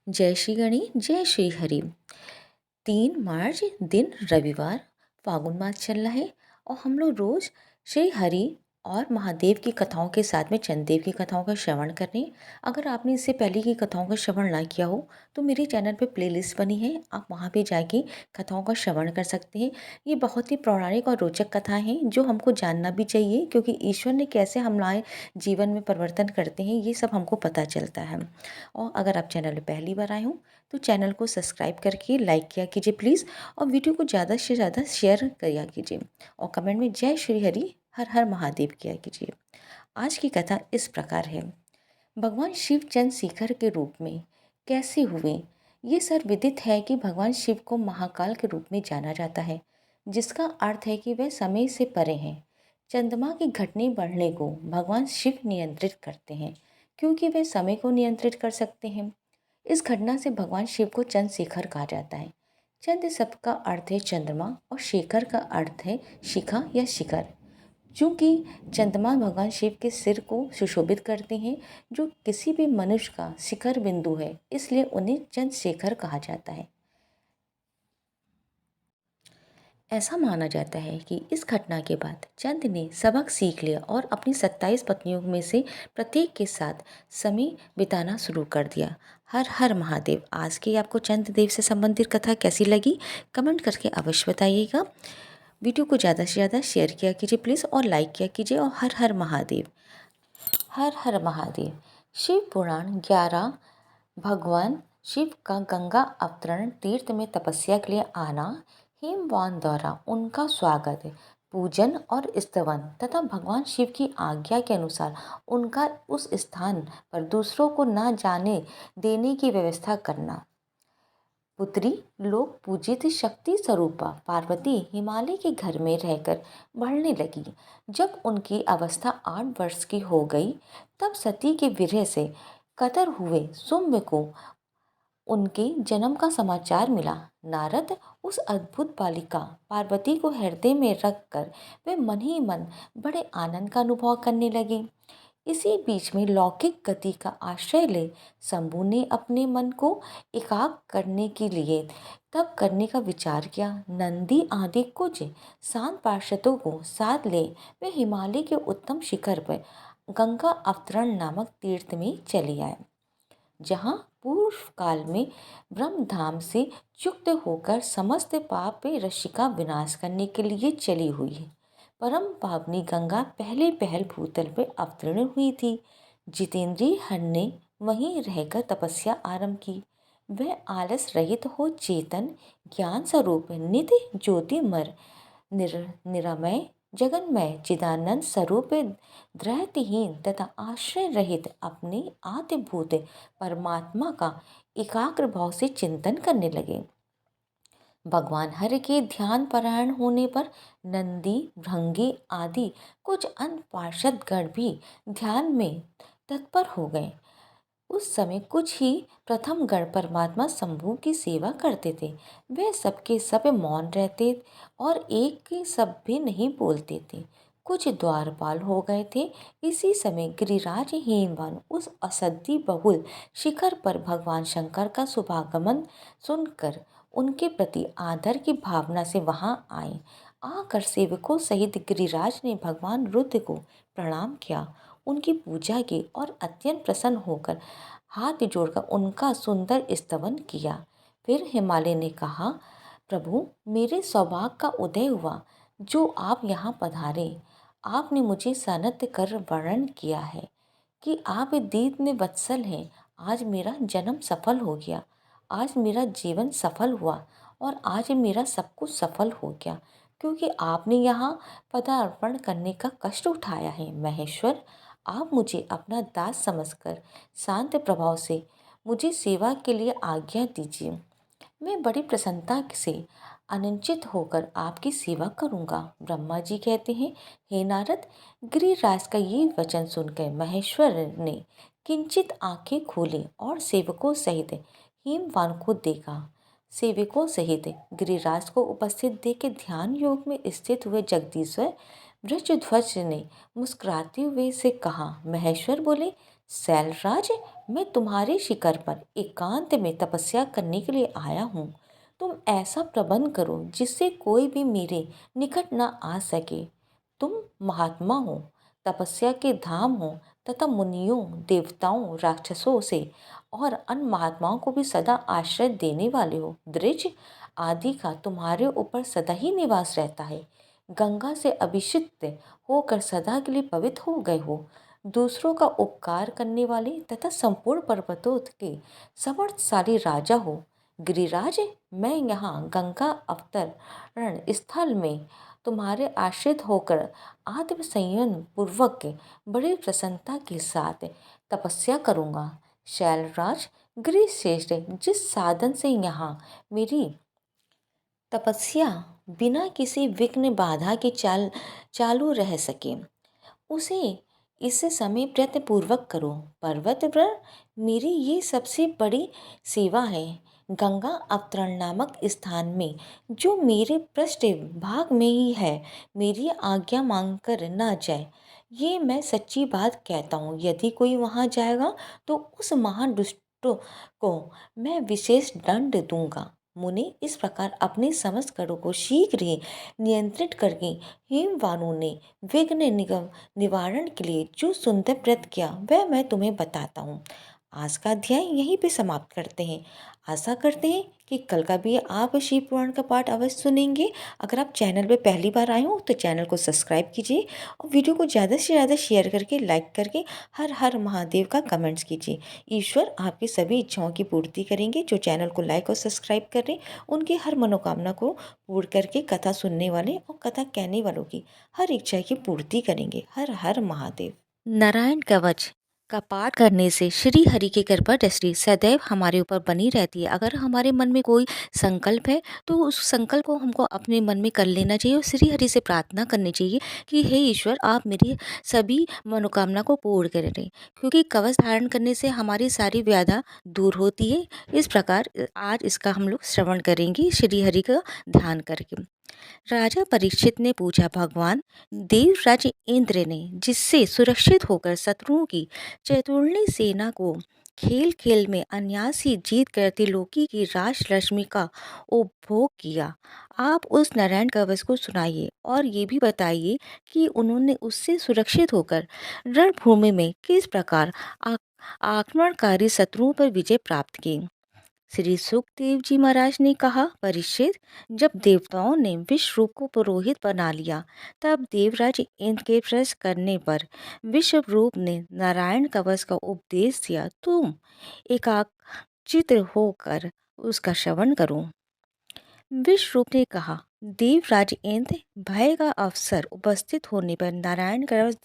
जय श्री गणेश जय श्री हरि। 3 मार्च दिन रविवार, फागुन मास चल रहा है और हम लोग रोज श्री हरि और महादेव की कथाओं के साथ में चंद्रदेव की कथाओं का श्रवण कर रहे हैं। अगर आपने इससे पहले की कथाओं का श्रवण ना किया हो तो मेरे चैनल पे प्लेलिस्ट बनी है, आप वहाँ पे जाके कथाओं का श्रवण कर सकते हैं। ये बहुत ही पौराणिक और रोचक कथाएं हैं जो हमको जानना भी चाहिए, क्योंकि ईश्वर ने कैसे हमारे जीवन में परिवर्तन करते हैं ये सब हमको पता चलता है। और अगर आप चैनल पर पहली बार आए हो तो चैनल को सब्सक्राइब करके लाइक किया कीजिए प्लीज़, और वीडियो को ज़्यादा से ज़्यादा शेयर किया कीजिए और कमेंट में जय श्री हरि हर हर महादेव किया कीजिए। आज की कथा इस प्रकार है। भगवान शिव चंद्रशेखर के रूप में कैसे हुए। ये सर्वविदित है कि भगवान शिव को महाकाल के रूप में जाना जाता है, जिसका अर्थ है कि वह समय से परे हैं। चंद्रमा की घटने बढ़ने को भगवान शिव नियंत्रित करते हैं, क्योंकि वे समय को नियंत्रित कर सकते हैं। इस घटना से भगवान शिव को चंद्रशेखर कहा जाता है। चंद्र शब्द का अर्थ है चंद्रमा और शेखर का अर्थ है शिखा या शिखर। चूँकि चंद्रमा भगवान शिव के सिर को सुशोभित करते हैं, जो किसी भी मनुष्य का शिखर बिंदु है, इसलिए उन्हें चंद्रशेखर कहा जाता है। ऐसा माना जाता है कि इस घटना के बाद चंद्र ने सबक सीख लिया और अपनी 27 पत्नियों में से प्रत्येक के साथ समय बिताना शुरू कर दिया। हर हर महादेव। आज की आपको चंद्रदेव से संबंधित कथा कैसी लगी कमेंट करके अवश्य बताइएगा। वीडियो को ज़्यादा से ज़्यादा शेयर किया कीजिए प्लीज़ और लाइक किया कीजिए। और हर हर महादेव। हर हर महादेव। शिव पुराण 11। भगवान शिव का गंगा अवतरण तीर्थ में तपस्या के लिए आना, हिमवान द्वारा उनका स्वागत, पूजन और स्तवन तथा भगवान शिव की आज्ञा के अनुसार उनका उस स्थान पर दूसरों को न जाने देने की व्यवस्था करना। पुत्री लोक पूजित शक्ति स्वरूपा पार्वती हिमालय के घर में रहकर बढ़ने लगी। जब उनकी अवस्था 8 वर्ष की हो गई तब सती के विरह से कतर हुए शुंभ को उनके जन्म का समाचार मिला। नारद उस अद्भुत बालिका पार्वती को हृदय में रखकर वे मन ही मन बड़े आनंद का अनुभव करने लगे। इसी बीच में लौकिक गति का आश्रय ले शंभु ने अपने मन को एकाग्र करने के लिए तब करने का विचार किया। नंदी आदि कुछ शांत पार्षदों को साथ ले वे हिमालय के उत्तम शिखर पर गंगा अवतरण नामक तीर्थ में चले आए, जहाँ पूर्व काल में ब्रह्मधाम से युक्त होकर समस्त पाप रशि का विनाश करने के लिए चली हुई है। परम पावनी गंगा पहले पहल भूतल पर अवतीर्ण हुई थी। जितेंद्रिय हर ने वहीं रहकर तपस्या आरंभ की। वह आलस रहित हो चेतन ज्ञान स्वरूप नित्य ज्योतिमय निरामय जगन्मय चिदानंद स्वरूप द्रहतहीन तथा आश्रय रहित अपने आद्यभूत परमात्मा का एकाग्र भाव से चिंतन करने लगे। भगवान हरि के ध्यान परायण होने पर नंदी भृंगी आदि कुछ अन्य पार्षद गण भी ध्यान में तत्पर हो गए। उस समय कुछ ही प्रथम गण परमात्मा शंभु की सेवा करते थे। वे सबके सब मौन रहते और एक के सब भी नहीं बोलते थे। कुछ द्वारपाल हो गए थे। इसी समय गिरिराज हेमवान उस असद्धि बहुल शिखर पर भगवान शंकर का शुभागमन सुनकर उनके प्रति आदर की भावना से वहां आए। आकर सेवकों सहित गिरिराज ने भगवान रुद्र को प्रणाम किया, उनकी पूजा की और अत्यंत प्रसन्न होकर हाथ जोड़कर उनका सुंदर स्तवन किया। फिर हिमालय ने कहा, प्रभु मेरे सौभाग्य का उदय हुआ जो आप यहाँ पधारे। आपने मुझे सनत कर वर्णन किया है कि आप दीन वत्सल हैं। आज मेरा जन्म सफल हो गया, आज मेरा जीवन सफल हुआ और आज मेरा सब कुछ सफल हो गया, क्योंकि आपने यहाँ पदार्पण करने का कष्ट उठाया है। महेश्वर आप मुझे अपना दास समझकर शांत प्रभाव से मुझे सेवा के लिए आज्ञा दीजिए। मैं बड़ी प्रसन्नता से अनिश्चित होकर आपकी सेवा करूंगा। ब्रह्मा जी कहते हैं, हे नारद, गिरिराज का ये वचन सुनकर महेश्वर ने किंचित आंखें खोली और सेवकों सहित हिमवान को देखा। सेवकों सहित गिरिराज को उपस्थित देख के ध्यान योग में स्थित हुए जगदीश्वर वृषध्वज ने मुस्कुराते हुए से कहा। महेश्वर बोले, शैलराज, मैं तुम्हारे शिखर पर एकांत में तपस्या करने के लिए आया हूँ। तुम ऐसा प्रबंध करो जिससे कोई भी मेरे निकट न आ सके। तुम महात्मा हो, तपस्या के धाम हो तथा मुनियों, देवताओं, राक्षसों से और अन्य महात्माओं को भी सदा आश्रय देने वाले हो। द्विज आदि का तुम्हारे ऊपर सदा ही निवास रहता है। गंगा से अभिषिक्त होकर सदा के लिए पवित्र हो गए हो। दूसरों का उपकार करने वाले तथा संपूर्ण पर्वतों के समर्थशाली राजा हो। गिरिराज, मैं यहाँ गंगा अवतरण स्थल में तुम्हारे आश्रित होकर आत्म संयम पूर्वक बड़ी प्रसन्नता के साथ तपस्या करूँगा। शैलराज, गिरिश्रेष्ठ, जिस साधन से यहाँ मेरी तपस्या बिना किसी विघ्न बाधा के चालू रह सके, उसे इस समय प्रयत्नपूर्वक करो। पर्वत पर मेरी ये सबसे बड़ी सेवा है। गंगा अवतरण नामक स्थान में जो मेरे पृष्ठ भाग में ही है, मेरी आज्ञा मांगकर न जाए, ये मैं सच्ची बात कहता हूँ। यदि कोई वहाँ जाएगा तो उस महान दुष्ट को मैं विशेष दंड दूंगा। मुनि इस प्रकार अपने समस्त करों को शीघ्र ही नियंत्रित करके हिमवानों ने विघ्न निगम निवारण के लिए जो सुंदर व्रत किया वह मैं तुम्हें बताता हूँ। आज का अध्याय यहीं पे समाप्त करते हैं। आशा करते हैं कि कल का भी आप शिव पुराण का पाठ अवश्य सुनेंगे। अगर आप चैनल पे पहली बार आए हो तो चैनल को सब्सक्राइब कीजिए और वीडियो को ज़्यादा से ज़्यादा शेयर करके, लाइक करके हर हर महादेव का कमेंट्स कीजिए। ईश्वर आपकी सभी इच्छाओं की पूर्ति करेंगे। जो चैनल को लाइक और सब्सक्राइब कर रहे हैं उनकी हर मनोकामना को पूर्ण करके कथा सुनने वाले और कथा कहने वालों की हर इच्छा की पूर्ति करेंगे। हर हर महादेव। नारायण कवच का पाठ करने से श्री हरि की कृपा दृष्टि सदैव हमारे ऊपर बनी रहती है। अगर हमारे मन में कोई संकल्प है तो उस संकल्प को हमको अपने मन में कर लेना चाहिए और श्री हरि से प्रार्थना करनी चाहिए कि हे ईश्वर, आप मेरी सभी मनोकामना को पूर्ण करें, क्योंकि कवच धारण करने से हमारी सारी व्याधा दूर होती है। इस प्रकार आज इसका हम लोग श्रवण करेंगे श्री हरि का ध्यान करके। राजा परीक्षित ने पूछा, भगवान, देवराज इंद्र ने जिससे सुरक्षित होकर शत्रुओं की चतुर्णी सेना को खेल खेल में अनायास ही जीत कर त्रिलोकी की राज रश्मि का उपभोग किया, आप उस नारायण कवच को सुनाइए और ये भी बताइए कि उन्होंने उससे सुरक्षित होकर रणभूमि में किस प्रकार आक्रमणकारी शत्रुओं पर विजय प्राप्त की। श्री सुखदेव जी महाराज ने कहा, परीक्षित, जब देवताओं ने विश्व रूप को पुरोहित बना लिया तब देवराज इंद्र के प्रश्न करने पर विश्व रूप ने नारायण कवच का उपदेश दिया। तुम एकाग्रचित्त होकर उसका श्रवण करो। विश्व रूप ने कहा, देवराज इंद्र, भय का अवसर उपस्थित होने पर नारायण कवच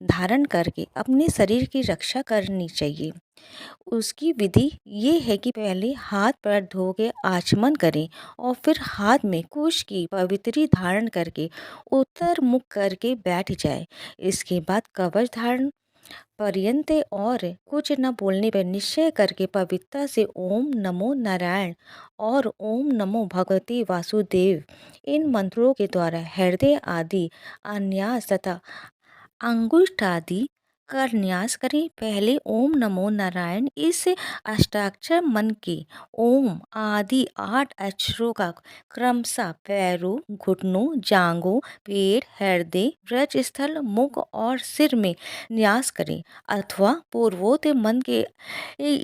धारण करके अपने शरीर की रक्षा करनी चाहिए। उसकी विधि ये है कि पहले हाथ पैर धो के आचमन करें और फिर हाथ में कुश की पवित्री धारण करके उत्तर मुख करके बैठ जाए। इसके बाद कवच धारण पर्यंत और कुछ न बोलने पर निश्चय करके पवित्रता से ओम नमो नारायण और ओम नमो भगवते वासुदेव इन मंत्रों के द्वारा हृदय आदि अन्यास तथा अंगुष्ठ आदि कर न्यास करें। पहले ओम नमो नारायण इस अष्टाक्षर मन के ओम आदि 8 अक्षरों का क्रमशः पैरों, घुटनों, जांघों, पेट, हृदय, व्रज स्थल, मुख और सिर में न्यास करें, अथवा पूर्वोक्त मन के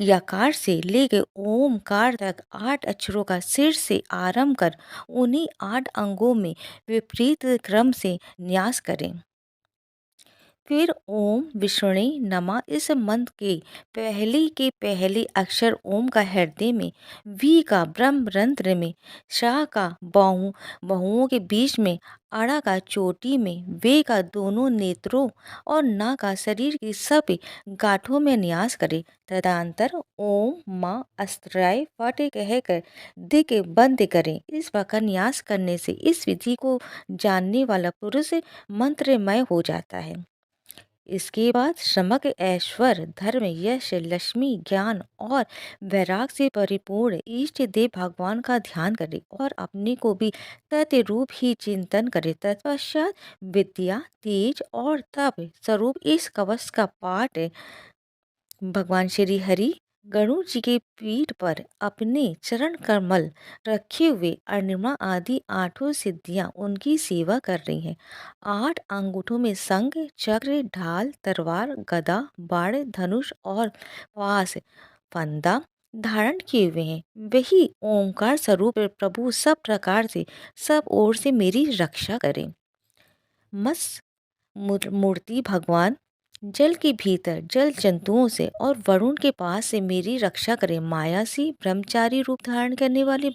यकार से लेकर ओमकार तक 8 अक्षरों का सिर से आरंभ कर उन्हीं 8 अंगों में विपरीत क्रम से न्यास करें। फिर ओम विष्णु नमः इस मंत्र के पहले अक्षर ओम का हृदय में, वी का ब्रह्म रंध्र में, शाह का बाहुओं के बीच में, अड़ा का चोटी में, वे का दोनों नेत्रों और ना का शरीर की सब गांठों में न्यास करे। तदंतर ओम माँ अस्त्राय फट कहकर दिक बंद करें। इस प्रकार न्यास करने से इस विधि को जानने वाला पुरुष मंत्रमय हो जाता है। इसके बाद समग्र ऐश्वर्य, धर्म, यश, लक्ष्मी, ज्ञान और वैराग से परिपूर्ण इष्ट देव भगवान का ध्यान करे और अपने को भी तत् रूप ही चिंतन करे। तत्पश्चात विद्या, तेज और तप स्वरूप इस कवच का पाठ भगवान श्री हरि गणेश जी के पीठ पर अपने चरण कमल रखे हुए अणिमा आदि आठों सिद्धियां उनकी सेवा कर रही हैं। 8 अंगूठों में शंख, चक्र, ढाल, तलवार, गदा, बाण, धनुष और पास फंदा धारण किए हुए हैं। वही ओंकार स्वरूप प्रभु सब प्रकार से, सब ओर से मेरी रक्षा करें। मत्स्य मूर्ति भगवान जल के भीतर जल जंतुओं से और वरुण के पास से मेरी रक्षा करें। माया से ब्रह्मचारी रूप धारण करने वाले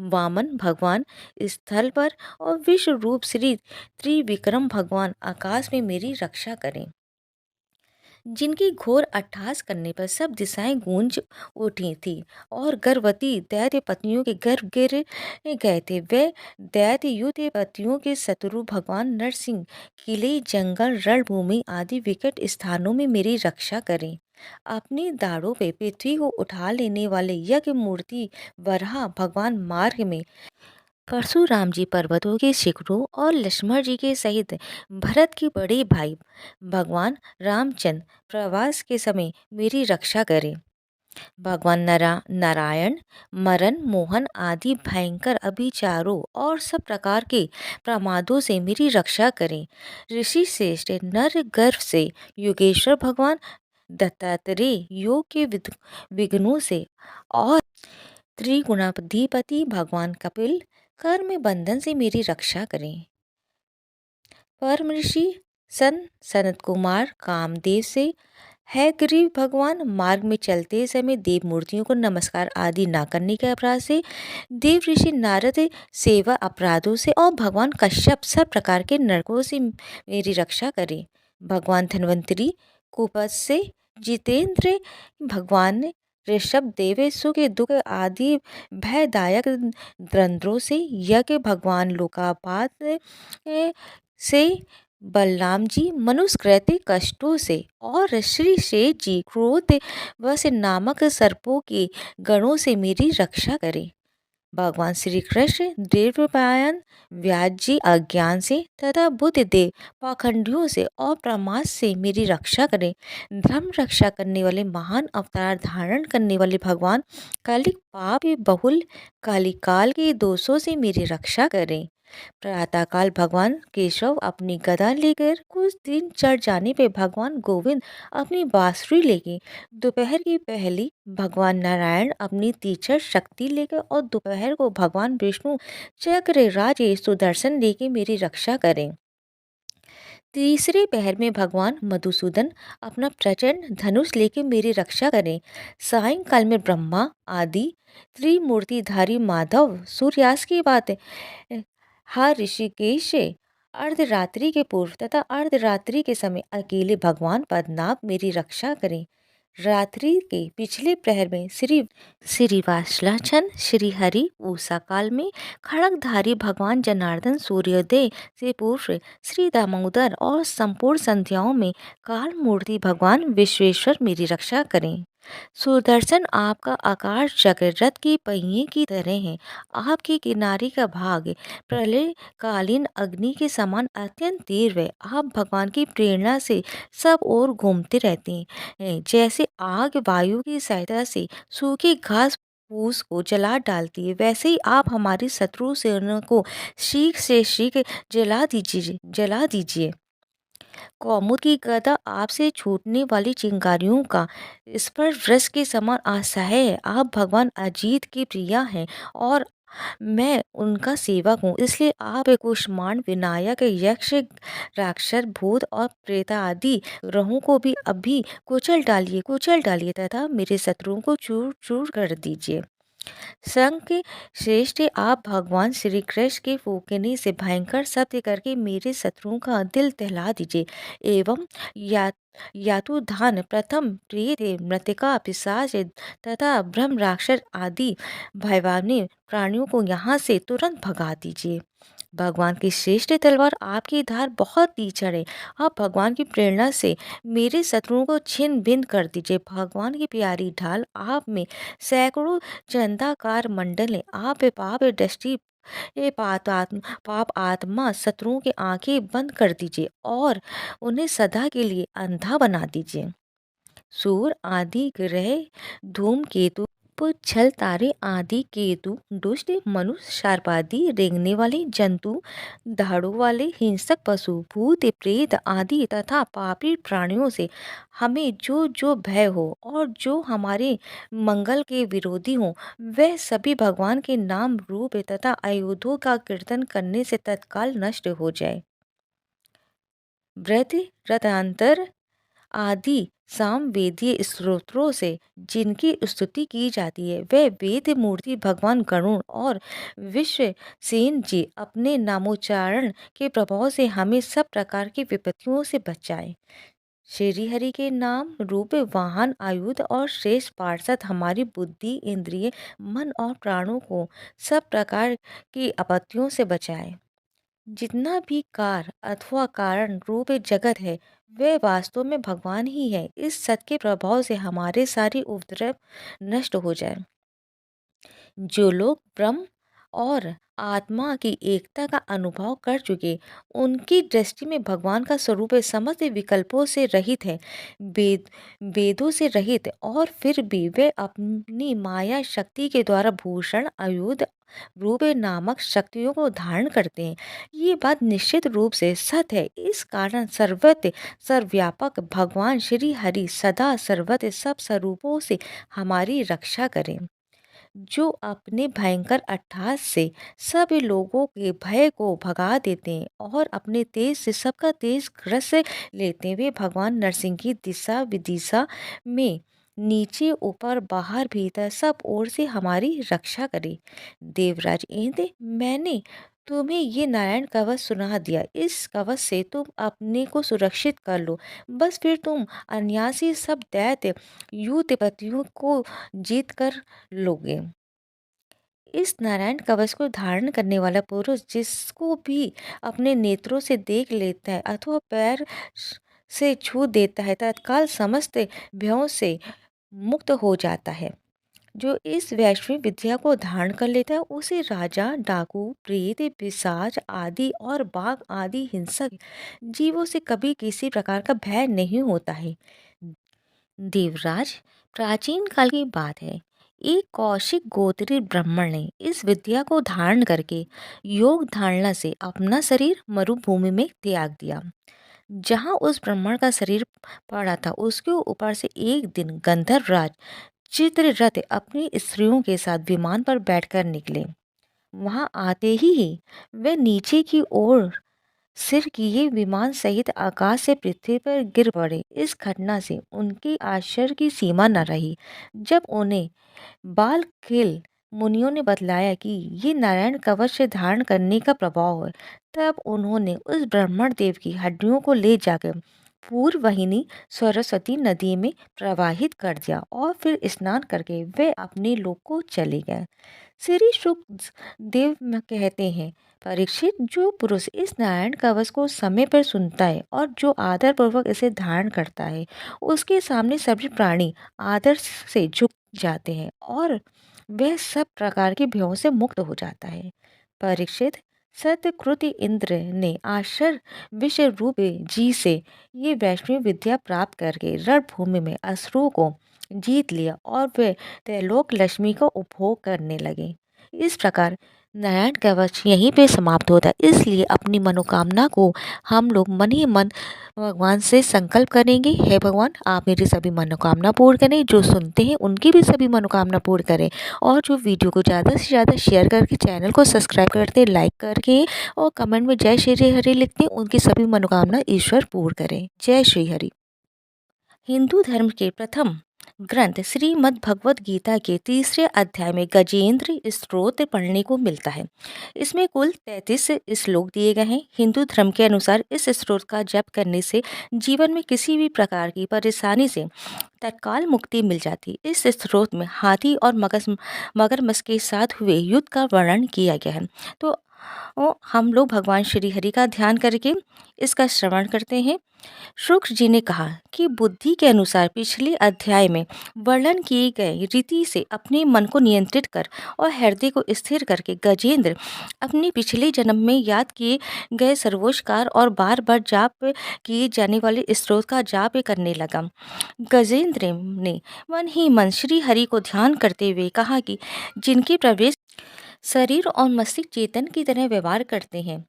वामन भगवान स्थल पर और विश्व रूप श्री त्रिविक्रम भगवान आकाश में मेरी रक्षा करें। जिनकी घोर अट्टहास करने पर सब दिशाएं गूंज उठी थी और गर्भवती दैत्य पत्नियों के गर्भ गिर गए थे। वे दैत्य युद्ध पतियों के शत्रु भगवान नरसिंह किले, जंगल, रणभूमि आदि विकट स्थानों में मेरी रक्षा करें। अपने दाढ़ों पे पृथ्वी को उठा लेने वाले यज्ञ मूर्ति वराह भगवान मार्ग में परशुराम जी पर्वतों के शिखरों और लक्ष्मण जी के सहित भरत के बड़े भाई भगवान रामचंद्र प्रवास के समय मेरी रक्षा करें। भगवान नारायण मरण मोहन आदि भयंकर अभिचारों और सब प्रकार के प्रमादों से मेरी रक्षा करें। ऋषि श्रेष्ठ नर गर्भ से योगेश्वर भगवान दत्तात्रेय योग के विघ्नों से और त्रिगुणाधिपति भगवान कपिल कर्म बंधन से मेरी रक्षा करें। परम ऋषि सनत कुमार कामदेव से है ग्रीव भगवान मार्ग में चलते समय देव मूर्तियों को नमस्कार आदि ना करने के अपराध से, देव ऋषि नारद सेवा अपराधों से और भगवान कश्यप सब प्रकार के नरकों से मेरी रक्षा करें। भगवान धन्वंतरी कुपथ से, जितेंद्र भगवान ऋषभ देवेशु के दुख आदि भयदायक द्वंद्वों से, यज्ञ भगवान लोकापात से, बलराम जी मनुष्यकृत कष्टों से और श्री शेष जी क्रोध वश नामक सर्पों के गणों से मेरी रक्षा करें। भगवान श्री कृष्ण देवपायन व्यास जी अज्ञान से तथा बुद्ध देव पाखंडियों से और प्रमाद से मेरी रक्षा करें। धर्म रक्षा करने वाले महान अवतार धारण करने वाले भगवान कालिक पाप बहुल कालिकाल के दोषों से मेरी रक्षा करें। प्रातःकाल भगवान केशव अपनी गदा लेकर, कुछ दिन चढ़ जाने पे भगवान गोविंद अपनी बांसुरी लेके, दोपहर की पहली भगवान नारायण अपनी तीक्ष्ण शक्ति लेकर और दोपहर को भगवान विष्णु चक्र राजे सुदर्शन लेके मेरी रक्षा करें। तीसरे पहर में भगवान मधुसूदन अपना प्रचंड धनुष लेके मेरी रक्षा करें। सायंकाल में ब्रह्मा आदि त्रिमूर्तिधारी माधव सूर्यास्त की बात हर ऋषिकेश अर्धरात्रि के पूर्व तथा अर्धरात्रि के समय अकेले भगवान पद्मनाभ मेरी रक्षा करें। रात्रि के पिछले प्रहर में श्री वासलाचन श्री हरि, उषा काल में खड़गधारी भगवान जनार्दन, सूर्योदय से पूर्व श्री दामोदर और संपूर्ण संध्याओं में काल मूर्ति भगवान विश्वेश्वर मेरी रक्षा करें। सुदर्शन आपका आकाश चक्र रथ के पहिए की तरह है। आपके किनारे का भाग प्रलय कालीन अग्नि के समान अत्यंत तीव्र है। आप भगवान की प्रेरणा से सब ओर घूमते रहते हैं। जैसे आग वायु की सहायता से सूखी घास फूस को जला डालती है, वैसे ही आप हमारी शत्रु सेना को शीघ्र से शीघ्र जला दीजिए। कौमुद की गदा आपसे छूटने वाली चिंगारियों का स्पर्श वृष के समान असह्य है। आप भगवान अजीत की प्रिया हैं और मैं उनका सेवक हूँ, इसलिए आप कुष्मांड विनायक यक्ष राक्षस भूत और प्रेत आदि ग्रहों को भी अभी कुचल डालिए तथा मेरे शत्रुओं को चूर चूर कर दीजिए। संग श्रेष्ठ आप भगवान श्री कृष्ण के फूकने से भयंकर शब्द करके मेरे शत्रुओं का दिल दहला दीजिए एवं यातुधान प्रथम प्रेत मृतिका पिशाच तथा ब्रह्म राक्षस आदि भयवानी प्राणियों को यहाँ से तुरंत भगा दीजिए। भगवान की श्रेष्ठ तलवार आपकी धार बहुत तीक्ष्ण है। आप भगवान की प्रेरणा से मेरे शत्रुओं को छिन्न भिन्न कर दीजिए। भगवान की प्यारी ढाल आप में सैकड़ों चंदाकार मंडल है। आप पाप दृष्टि पाप आत्मा शत्रुओं की आंखें बंद कर दीजिए और उन्हें सदा के लिए अंधा बना दीजिए। सूर आदि ग्रह, धूमकेतु, छल तारे आदि केतु, दुष्ट मनुष्य, सर्पादि रेंगने वाले जंतु, दाढ़ों वाले हिंसक पशु, भूत प्रेत आदि तथा पापी प्राणियों से हमें जो जो भय हो और जो हमारे मंगल के विरोधी हो, वह सभी भगवान के नाम रूप तथा आयुधों का कीर्तन करने से तत्काल नष्ट हो जाए। व्रत रतांतर आदि सामवेदीय स्तोत्रों से जिनकी स्तुति की जाती है, वह वेद मूर्ति भगवान गरुण और विश्वसेन जी अपने नामोच्चारण के प्रभाव से हमें सब प्रकार की विपत्तियों से बचाए। श्री हरि के नाम रूप वाहन आयुध और श्रेष्ठ पार्षद हमारी बुद्धि, इंद्रिय, मन और प्राणों को सब प्रकार की आपत्तियों से बचाए। जितना भी कार अथवा कारण रूप जगत है, वह वास्तव में भगवान ही है। इस सत्य के प्रभाव से हमारे सारे उपद्रव नष्ट हो जाए। जो लोग ब्रह्म और आत्मा की एकता का अनुभव कर चुके, उनकी दृष्टि में भगवान का स्वरूप समस्त विकल्पों से रहित है, वेद वेदों से रहित, और फिर भी वे अपनी माया शक्ति के द्वारा भूषण, आयुध, रूप नामक शक्तियों को धारण करते हैं। ये बात निश्चित रूप से सत्य है। इस कारण सर्वत्र सर्वव्यापक भगवान श्री हरि सदा सर्वत्र सब स्वरूपों से हमारी रक्षा करें। जो अपने भयंकर अट्टहास से सभी लोगों के भय को भगा देते हैं और अपने तेज से सबका तेज ग्रस लेते हैं, वे भगवान नरसिंह की दिशा विदिशा में नीचे ऊपर बाहर भीतर सब ओर से हमारी रक्षा करे। देवराज इंद्र, मैंने तुम्हें ये नारायण कवच सुना दिया। इस कवच से तुम अपने को सुरक्षित कर लो। बस फिर तुम अनायासी सब दैत्य युद्धपतियों को जीत कर लोगे। इस नारायण कवच को धारण करने वाला पुरुष जिसको भी अपने नेत्रों से देख लेता है अथवा पैर से छू देता है, तत्काल समस्त भयों से मुक्त हो जाता है। जो इस वैश्विक विद्या को धारण कर लेता है, उसे राजा, डाकू, प्रेत, पिशाच आदि और बाघ आदि हिंसक जीवों से कभी किसी प्रकार का भय नहीं होता है। देवराज, प्राचीन काल की बात है। एक कौशिक गोत्री ब्राह्मण ने इस विद्या को धारण करके योग धारणा से अपना शरीर मरुभूमि में त्याग दिया। जहाँ उस ब्राह्मण का शरीर पड़ा था, उसके ऊपर से एक दिन गंधर्वराज चित्ररथ अपनी स्त्रियों के साथ विमान पर बैठकर निकले। वहां आते ही वे नीचे की ओर सिर किए विमान सहित आकाश से पृथ्वी पर गिर पड़े। इस घटना से उनके आश्चर्य की सीमा न रही। जब उन्हें बालखिल मुनियों ने बतलाया कि ये नारायण कवच धारण करने का प्रभाव है, तब उन्होंने उस ब्राह्मण देव की हड्डियों को ले जाकर पूर्व वाहिनी सरस्वती नदी में प्रवाहित कर दिया और फिर स्नान करके वे अपने लोक को चले गए। श्री शुक देव कहते हैं, परीक्षित, जो पुरुष इस नारायण कवच को समय पर सुनता है और जो आदर पूर्वक इसे धारण करता है, उसके सामने सभी प्राणी आदर से झुक जाते हैं और वह सब प्रकार के भयों से मुक्त हो जाता है। परीक्षित, सत्यकृति इंद्र ने आश्चर्य विषय रूप जी से ये वैष्णव विद्या प्राप्त करके रणभूमि में असुरों को जीत लिया और वे त्रैलोक लक्ष्मी का उपभोग करने लगे। इस प्रकार नारायण कवच यहीं पे समाप्त होता है। इसलिए अपनी मनोकामना को हम लोग मन ही मन भगवान से संकल्प करेंगे, हे भगवान आप मेरी सभी मनोकामना पूर्ण करें, जो सुनते हैं उनकी भी सभी मनोकामना पूर्ण करें, और जो वीडियो को ज़्यादा से ज़्यादा शेयर करके चैनल को सब्सक्राइब करते, लाइक करके और कमेंट में जय श्री हरि लिखते, उनकी सभी मनोकामना ईश्वर पूर्ण करें। जय श्री हरि। हिंदू धर्म के प्रथम ग्रंथ श्रीमद् भगवत गीता के तीसरे अध्याय में गजेंद्र स्तोत्र पढ़ने को मिलता है। इसमें कुल 33 श्लोक दिए गए हैं। हिंदू धर्म के अनुसार इस स्तोत्र का जप करने से जीवन में किसी भी प्रकार की परेशानी से तत्काल मुक्ति मिल जाती। इस स्तोत्र में हाथी और मगरमच्छ के साथ हुए युद्ध का वर्णन किया गया है। तो हम लोग भगवान श्री हरि का ध्यान करके इसका श्रवण करते हैं। शुक्र जी ने कहा कि बुद्धि के अनुसार पिछले अध्याय में वर्णन किए गए रीति से अपने मन को नियंत्रित कर और हृदय को स्थिर करके गजेंद्र अपने पिछले जन्म में याद किए गए सर्वोच्चकार और बार बार जाप किए जाने वाले स्त्रोत का जाप करने लगा। गजेंद्र ने मन ही मन श्री हरि को ध्यान करते हुए कहा कि जिनके प्रवेश शरीर और मस्तिष्क चेतन की तरह व्यवहार करते हैं,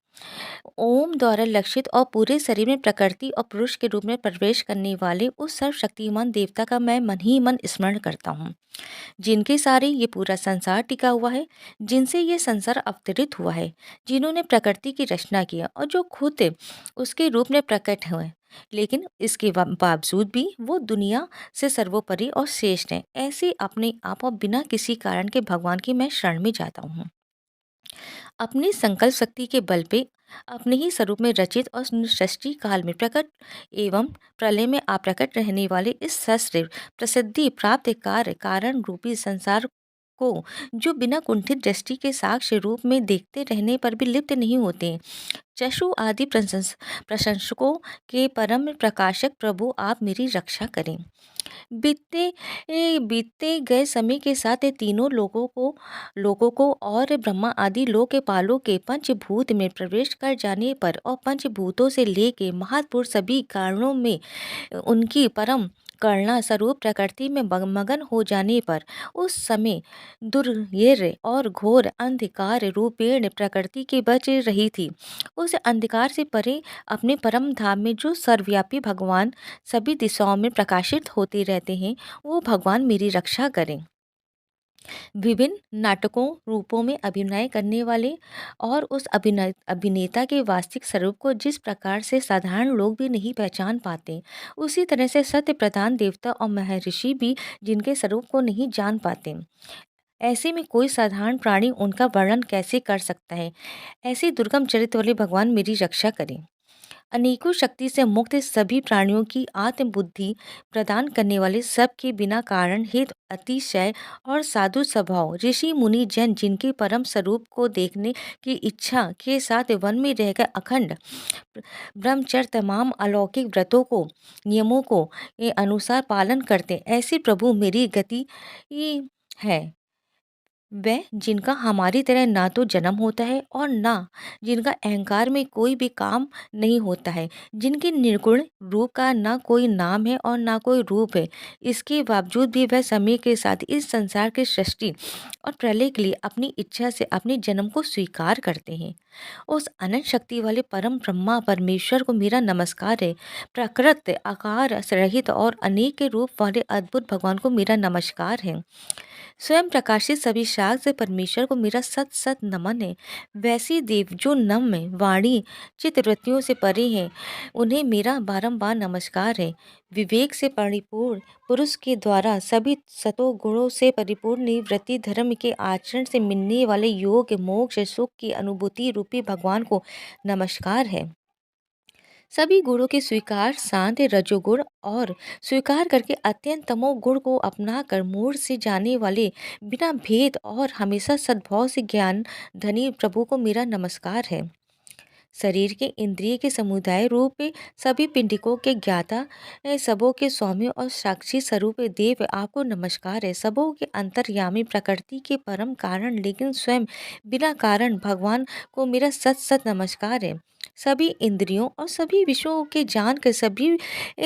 ओम द्वारा लक्षित और पूरे शरीर में प्रकृति और पुरुष के रूप में प्रवेश करने वाले उस सर्वशक्तिमान देवता का मैं मन ही मन स्मरण करता हूँ, जिनके सारे ये पूरा संसार टिका हुआ है, जिनसे ये संसार अवतरित हुआ है, जिन्होंने प्रकृति की रचना किया और जो खुद उसके रूप में प्रकट हुए, लेकिन इसके बावजूद भी वो दुनिया से सर्वोपरि और श्रेष्ठ है। ऐसे अपने आप और बिना किसी कारण के भगवान की मैं शरण में जाता हूँ। अपनी संकल्प शक्ति के बल पे अपने ही स्वरूप में रचित और सृष्टि काल में प्रकट एवं प्रलय में अप्रकट रहने वाले इस सहस्र प्रसिद्धि प्राप्त कार्य कारण रूपी संसार को जो बिना कुंठित दृष्टि के साक्ष्य रूप में देखते रहने पर भी लिप्त नहीं होते, चक्षु आदि प्रशंसकों के परम प्रकाशक प्रभु आप मेरी रक्षा करें। बीतते गए समय के साथ ये तीनों लोगों को और ब्रह्मा आदि लोक के पालों के पंचभूत में प्रवेश कर जाने पर और पंचभूतों से लेके महापुरुष सभी कारणों में उनकी परम करुणा स्वरूप प्रकृति में मगन हो जाने पर उस समय दुर्येर और घोर अंधकार रूपेण प्रकृति के बच रही थी, उस अंधकार से परे अपने परम धाम में जो सर्वव्यापी भगवान सभी दिशाओं में प्रकाशित होते रहते हैं, वो भगवान मेरी रक्षा करें। विभिन्न नाटकों रूपों में अभिनय करने वाले और उस अभिनेता के वास्तविक स्वरूप को जिस प्रकार से साधारण लोग भी नहीं पहचान पाते, उसी तरह से सत्य प्रधान देवता और महर्षि भी जिनके स्वरूप को नहीं जान पाते, ऐसे में कोई साधारण प्राणी उनका वर्णन कैसे कर सकता है। ऐसे दुर्गम चरित्र वाले भगवान मेरी रक्षा करें। अनेकों शक्ति से मुक्त सभी प्राणियों की आत्म बुद्धि प्रदान करने वाले सबके बिना कारण हित अतिशय और साधु स्वभाव ऋषि मुनि जन जिनके परम स्वरूप को देखने की इच्छा के साथ वन में रहकर अखंड ब्रह्मचर्य तमाम अलौकिक व्रतों को नियमों को के अनुसार पालन करते, ऐसे प्रभु मेरी गति है वह जिनका हमारी तरह ना तो जन्म होता है और ना जिनका अहंकार में कोई भी काम नहीं होता है, जिनके निर्गुण रूप का ना कोई नाम है और ना कोई रूप है, इसके बावजूद भी वह समय के साथ इस संसार की सृष्टि और प्रलय के लिए अपनी इच्छा से अपने जन्म को स्वीकार करते हैं। उस अनंत शक्ति वाले परम ब्रह्मा परमेश्वर को मेरा नमस्कार है। प्रकृत आकार रहित और अनेक के रूप वाले अद्भुत भगवान को मेरा नमस्कार है। स्वयं प्रकाशित सभी शाख से परमेश्वर को मेरा सत सत नमन है। वैसे देव जो नम्र वाणी चित्तवृत्तियों से परे हैं, उन्हें मेरा बारंबार नमस्कार है। विवेक से परिपूर्ण पुरुष के द्वारा सभी सतो गुणों से परिपूर्ण निवृत्ति धर्म के आचरण से मिलने वाले योग मोक्ष सुख की अनुभूति रूपी भगवान को नमस्कार है। सभी गुणों के स्वीकार शांत रजोगुण और स्वीकार करके अत्यंत तमोगुण को अपना कर मूढ़ से जाने वाले बिना भेद और हमेशा सद्भाव से ज्ञान धनी प्रभु को मेरा नमस्कार है। शरीर के इंद्रिय के समुदाय रूप सभी पिंडिकों के ज्ञाता सबों के स्वामी और साक्षी स्वरूप देव आपको नमस्कार है। सबों के अंतर्यामी प्रकृति के परम कारण लेकिन स्वयं बिना कारण भगवान को मेरा सत सत नमस्कार है। सभी इंद्रियों और सभी विषयों के जान कर सभी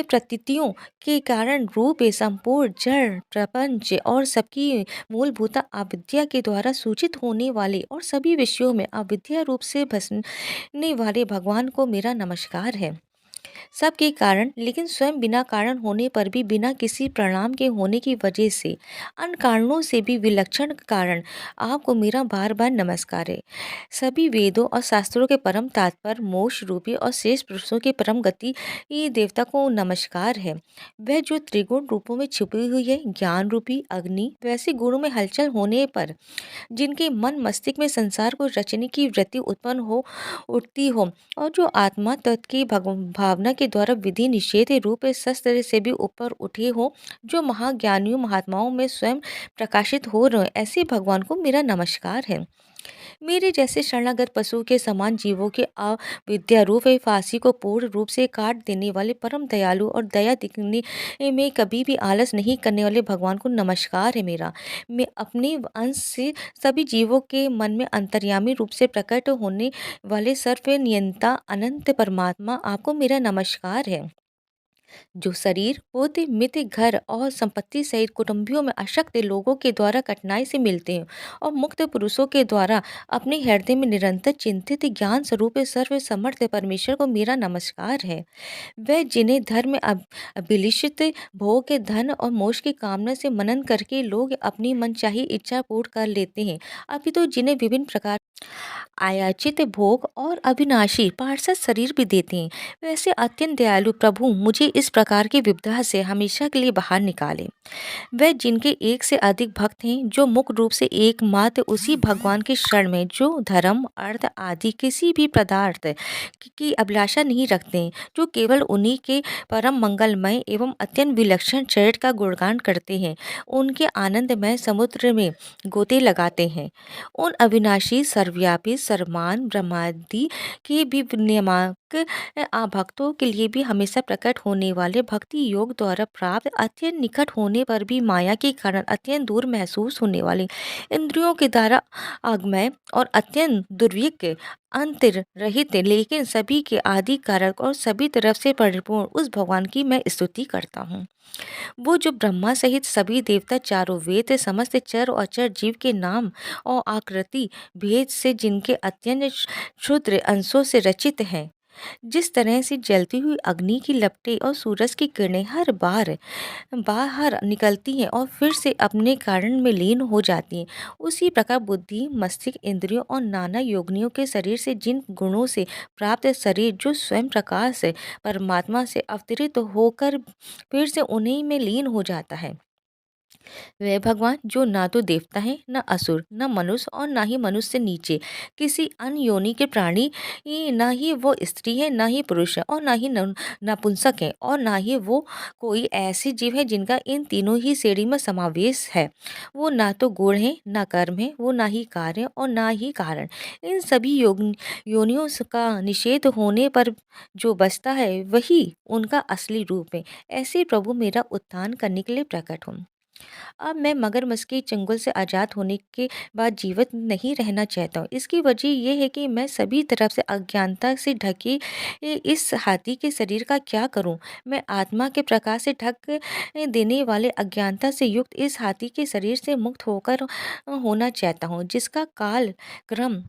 प्रतीतियों के कारण रूप संपूर्ण जड़ प्रपंच और सबकी मूलभूत अविद्या के द्वारा सूचित होने वाले और सभी विषयों में अविद्या रूप से भसने वाले भगवान को मेरा नमस्कार है। सबके कारण लेकिन स्वयं बिना कारण होने पर भी बिना किसी परिणाम के होने की वजह से अन्य कारणों से भी विलक्षण कारण आपको मेरा बार बार नमस्कार है। सभी वेदों और शास्त्रों के परम तात्पर्य मोक्ष रूपी और शेष पुरुषों के परम गति ये देवता को नमस्कार है। वह जो त्रिगुण रूपों में छुपी हुई है, ज्ञान रूपी अग्नि वैसे गुणों में हलचल होने पर जिनके मन मस्तिष्क में संसार को रचने की वृत्ति उत्पन्न हो उठती हो और जो आत्मा तत्व की भावना के द्वारा विधि निषेध रूप शस्त्र से भी ऊपर उठे हो, जो महाज्ञानियों महात्माओं में स्वयं प्रकाशित हो रहे, ऐसे भगवान को मेरा नमस्कार है। मेरे जैसे शरणागत पशु के समान जीवों के अविद्या रूप व फांसी को पूर्ण रूप से काट देने वाले परम दयालु और दया दिखने में कभी भी आलस नहीं करने वाले भगवान को नमस्कार है मेरा। मैं अपने अंश से सभी जीवों के मन में अंतर्यामी रूप से प्रकट होने वाले सर्व नियंता अनंत परमात्मा आपको मेरा नमस्कार है, जो शरीर होते मित्र घर और संपत्ति सहित कुटुंबियों में अशक्त लोगों के द्वारा कठिनाई से मिलते हैं और मुक्त पुरुषों के द्वारा अपने हृदय में निरंतर चिंतित ज्ञान स्वरूप सर्व समर्थ परमेश्वर को मेरा नमस्कार है। वह जिन्हें धर्म में अभिलिषित भोग के धन और मोक्ष की कामना से मनन करके लोग अपनी मनचाही इच्छा पूर्ण कर लेते हैं, अभी तो जिन्हें विभिन्न प्रकार आयाचित भोग और अविनाशी पार्षद शरीर भी देते हैं, वैसे अत्यंत दयालु प्रभु मुझे इस प्रकार की विपदा से हमेशा के लिए बाहर निकाले। वह जिनके एक से अधिक भक्त हैं, जो मुख्य रूप से एकमात्र उसी भगवान के शरण में, जो धर्म अर्थ आदि किसी भी पदार्थ की अभिलाषा नहीं रखते हैं, जो केवल उन्हीं के परम मंगलमय एवं अत्यंत विलक्षण चरित्र का गुणगान करते हैं, उनके आनंदमय समुद्र में गोते लगाते हैं। उन अविनाशी सर्वव्यापी सर्वमान ब्रह्मादि के भी नियामक भक्तों के लिए भी हमेशा प्रकट होने वाले भक्ति योग द्वारा प्राप्त अत्यंत निकट होने पर भी माया के कारण अत्यंत दूर महसूस होने वाले इंद्रियों के द्वारा आगमय और अत्यंत दुर्विक अंतर रहित लेकिन सभी के आदि कारक और सभी तरफ से परिपूर्ण उस भगवान की मैं स्तुति करता हूँ। वो जो ब्रह्मा सहित सभी देवता चारों वेद समस्त चर और अचर जीव के नाम और आकृति भेद से जिनके अत्यंत क्षुद्र अंशों से रचित हैं, जिस तरह से जलती हुई अग्नि की लपटें और सूरज की किरणें हर बार बाहर निकलती हैं और फिर से अपने कारण में लीन हो जाती हैं, उसी प्रकार बुद्धि मस्तिष्क इंद्रियों और नाना योगिनियों के शरीर से जिन गुणों से प्राप्त शरीर जो स्वयं प्रकाश परमात्मा से अवतरित होकर फिर से उन्हीं में लीन हो जाता है, वह भगवान जो ना तो देवता है न असुर न मनुष्य और ना ही मनुष्य से नीचे किसी अन्य योनि के प्राणी, ना ही वो स्त्री है ना ही पुरुष है और ना ही नपुंसक है और ना ही वो कोई ऐसे जीव है जिनका इन तीनों ही श्रेणी में समावेश है। वो ना तो गुण है ना कर्म है, वो ना ही कार्य और ना ही कारण, इन सभी योनियों का निषेध होने पर जो बचता है वही उनका असली रूप है। ऐसे प्रभु मेरा उत्थान करने के लिए प्रकट हूँ। अब मैं मगरमच्छ के चंगुल से आज़ाद होने के बाद जीवित नहीं रहना चाहता हूँ। इसकी वजह ये है कि मैं सभी तरफ से अज्ञानता से ढके इस हाथी के शरीर का क्या करूँ। मैं आत्मा के प्रकाश से ढक देने वाले अज्ञानता से युक्त इस हाथी के शरीर से मुक्त होकर होना चाहता हूँ, जिसका काल क्रम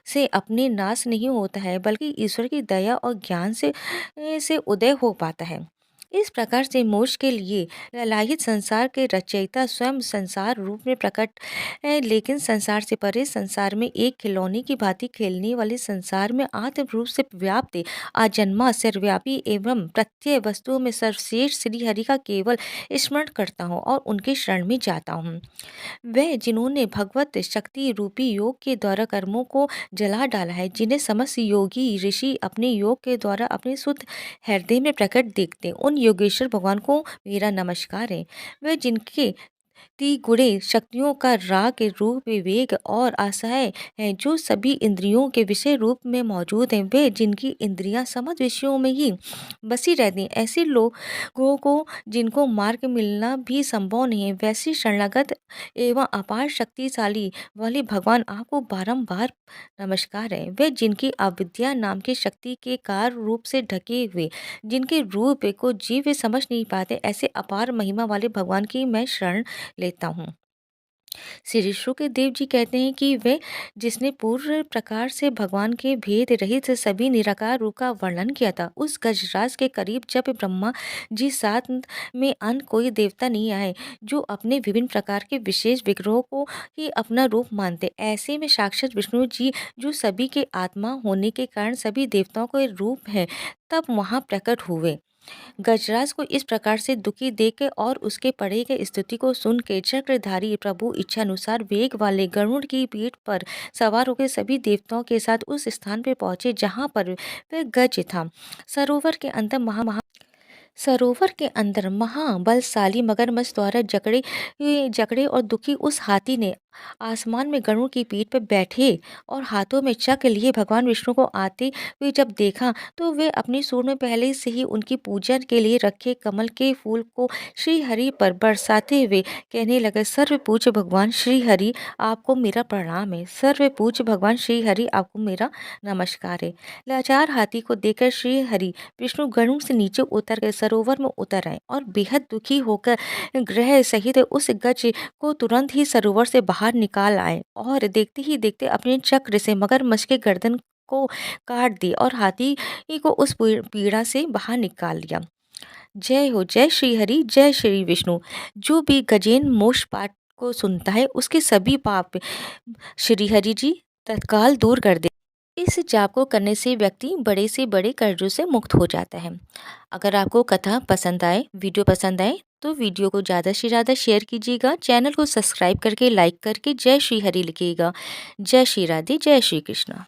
से अपने नाश नहीं होता है बल्कि ईश्वर की दया और ज्ञान से उदय हो पाता है। इस प्रकार से मोक्ष के लिए ललाहित संसार के रचयिता स्वयं संसार रूप में प्रकट है, लेकिन संसार से परे संसार में एक खिलौने की भांति खेलने वाले संसार में आत्म रूप से व्याप्त आजन्मा सर्वव्यापी एवं प्रत्यय वस्तुओं में सर्वश्रेष्ठ श्री हरि का केवल स्मरण करता हूँ और उनके शरण में जाता हूँ। वह जिन्होंने भगवत शक्ति रूपी योग के द्वारा कर्मों को जला डाला है, जिन्हें समस्त योगी ऋषि अपने योग के द्वारा अपने शुद्ध हृदय में प्रकट देखते हैं, उन योगेश्वर भगवान को मेरा नमस्कार है। वह जिनके तिगुणे शक्तियों का राग रूप विवेक और आशय है, जो सभी इंद्रियों के विषय रूप में मौजूद हैं, वे जिनकी इंद्रियां समस्त विषयों में ही बसी रहती हैं, ऐसे लोगों को जिनको मार्ग मिलना भी संभव नहीं है, वैसे शरणागत एवं अपार शक्तिशाली वाले भगवान आपको बारंबार नमस्कार है। वे जिनकी अविद्या नाम की शक्ति के कार्य रूप से ढके हुए, जिनके रूप को जीव समझ नहीं पाते, ऐसे अपार महिमा वाले भगवान की मैं शरण लेता हूँ। श्री शुक्रदेव जी कहते हैं कि वे जिसने पूर्ण प्रकार से भगवान के भेद रहित सभी निराकार रूप का वर्णन किया था, उस गजराज के करीब जब ब्रह्मा जी साथ में अन्य कोई देवता नहीं आए जो अपने विभिन्न प्रकार के विशेष विग्रहों को ही अपना रूप मानते, ऐसे में साक्षात विष्णु जी जो सभी के आत्मा होने के कारण सभी देवताओं के रूप हैं, तब वहाँ प्रकट हुए। गजराज को इस प्रकार से दुखी देख और उसके पड़े के स्तुति को सुन के चक्रधारी प्रभु इच्छानुसार वेग वाले गरुड़ की पीठ पर सवार होकर सभी देवताओं के साथ उस स्थान पर पहुंचे जहां पर वह गज था। सरोवर के अंदर महाबलशाली मगरमच्छ द्वारा जकड़े जकड़े और दुखी उस हाथी ने आसमान में गरुड़ की पीठ पर बैठे और हाथों में चक्र लिए भगवान विष्णु को आते हुए जब देखा, तो वे अपनी सूंड में पहले से ही उनकी पूजन के लिए रखे कमल के फूल को श्री हरि पर बरसाते हुए कहने लगे, सर्व पूज्य भगवान श्री हरि, आपको मेरा प्रणाम है। सर्व पूज्य भगवान श्री हरि, आपको मेरा नमस्कार है। लाचार हाथी को देखकर श्री हरि विष्णु गरुड़ से नीचे उतर गए, सरोवर में उतर आए और बेहद दुखी होकर ग्रह सहित उस गज को तुरंत ही सरोवर से बाहर निकाल आए और देखते ही देखते अपने चक्र से मगरमच्छ के गर्दन को काट दी और हाथी को उस पीड़ा से बाहर निकाल लिया। जय हो, जय श्री हरि, जय श्री विष्णु। जो भी गजेंद्र मोक्ष पाठ को सुनता है उसके सभी पाप श्री हरि जी तत्काल दूर कर दे। इस जाप को करने से व्यक्ति बड़े से बड़े कर्जों से मुक्त हो जाता है। अगर आपको कथा पसंद आए, वीडियो पसंद आए, तो वीडियो को ज़्यादा से ज़्यादा शेयर कीजिएगा। चैनल को सब्सक्राइब करके लाइक करके जय श्री हरि लिखिएगा। जय श्री राधे, जय श्री कृष्णा।